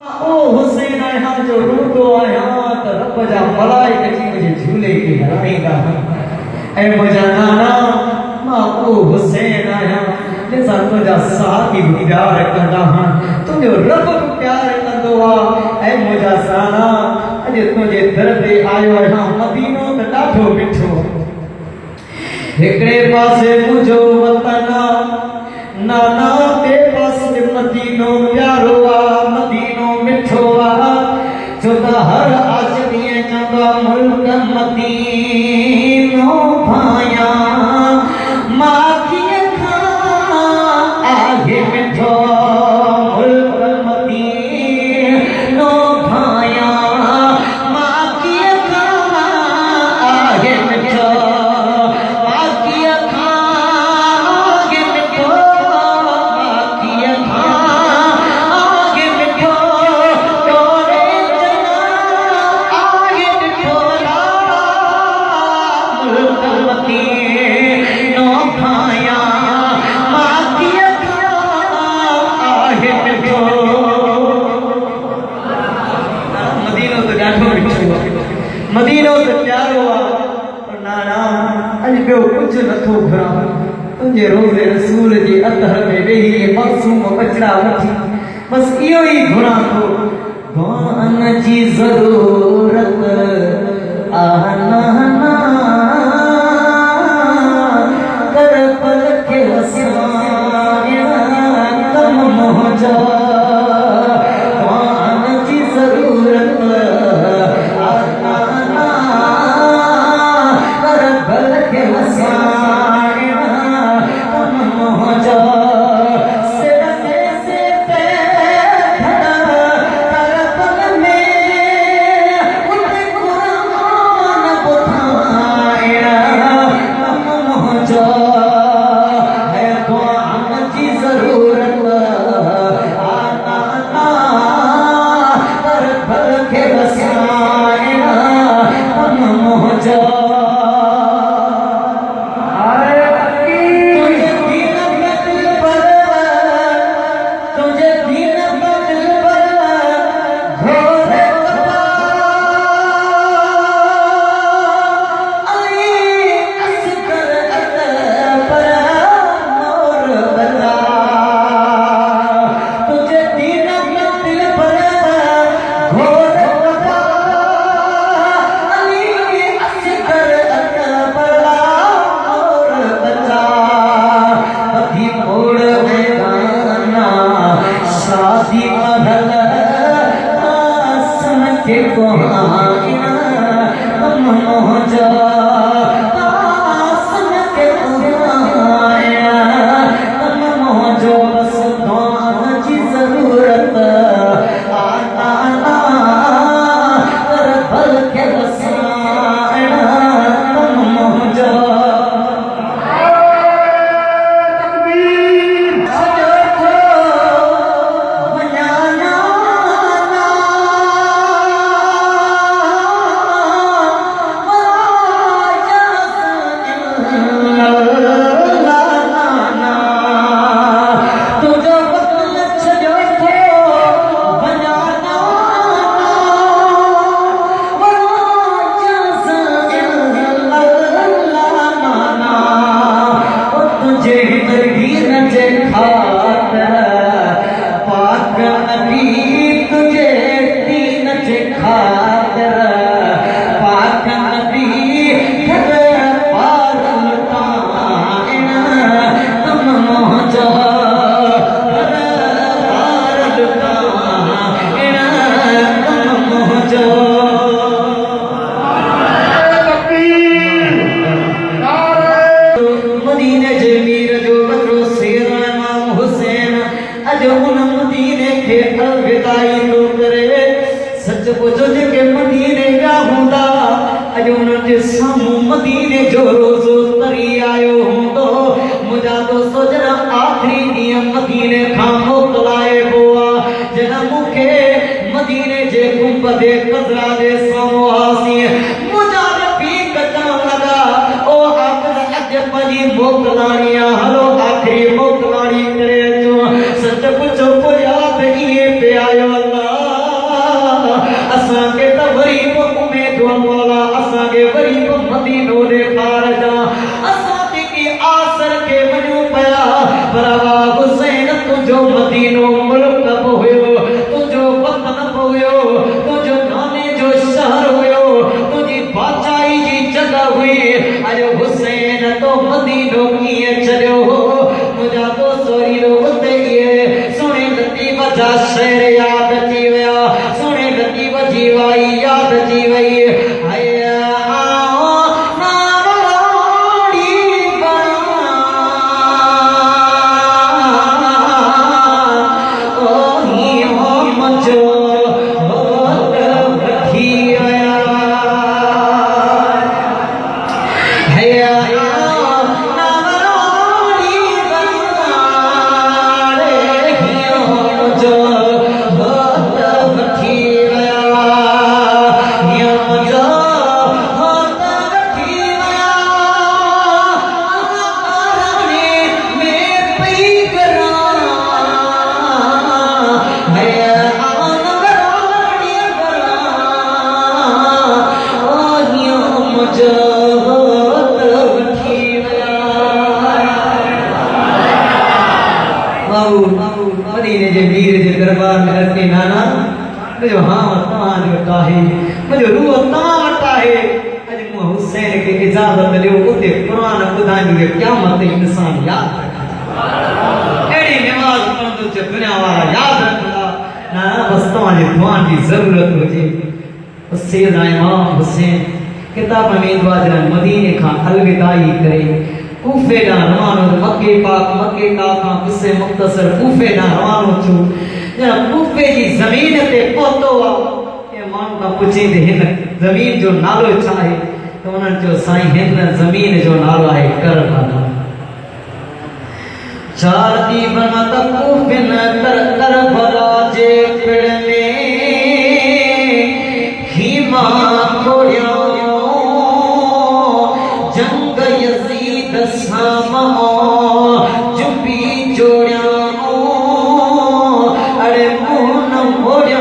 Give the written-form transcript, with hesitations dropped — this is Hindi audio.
ओ हुसैन आया जो रूठो आया तो रब जा मलाइक जी मुझे झूले के हलाईंदा ऐ मुझा नाना मां ओ हुसैन आया जैसा तुझा साथी भी प्यार कंदा हां तुझो रब भी प्यार कंदो आ ऐ मुझा साना अज तुझे दर ते आयो हां मदीनो त ॾाढो मिठो हिकड़े पासे मुझो वतन नाना ते पासे मदीनो प्यारो आ मदीनो मिठो आ चुदा हर आशिक़ चंदा मुल्क मदीनो भाया माखी खा आगे मिठो मुल्क मदीनो भाया माखी खा आगे मिठो मदीनो तो प्यारो आ पर नाना अज बियो कुछ नथो घुरा तुझे रोज़े रसूल जे अतहर में वेही मासूम बचड़ा वठी बस इहो ही घुरा थो दुआन जी ज़रूरत आना कर पल के वसिया कम मोहजा दुआन जी ज़रूरत मदीने जो रोज़ो तरी आयो हूंदो मुझा तो सोचना आखिरी ॾींहुं मदीने खां मोकिलाए बोआ जना मूंखे मदीने जे गुंबदे ख़ज़रा जे साम्हूं हासी मुझा रफ़ीक चवण लॻा ओ हाफ़िज़ अॼु पंहिंजी मोकिलाणी आहे हलो आखिरी मोकिलाणी करे अचो सच पुछो पोइ यादि ईअं पे आयो अल्लाह नाना मुझे हाँ ता जो ताहे मुझे रूह ता ताहे अज मु हुसैन के इजाजत लियो उते कुरान बुधाई के क़यामत इंसान याद एड़ी नमाज पढ़ंदो च दुनिया वाला याद रखंदा ना बस तव्हांजी दुआन जी ज़रूरत हुजे सैयदना इमाम हुसैन किताब में दुआ जरा मदीने खां अलविदाई करे कूफे दा रवानो मक्के पाक मक्के का खां किसे मुख्तसर कूफे दा रवानो छु जरा कूफे जी जमीन ते पहुतो आ ए माण्हू का पुछे ते हिन जमीन जो नालो छा आहे तो उन्हनि चयो साईं हिन जमीन जो नालो आहे करबला चार दीवन तक कूफिन करबला जे पिण में हीमा खोया जंग यजीद सामा जुबी जोड़िया अरे मुंह न मोड़िया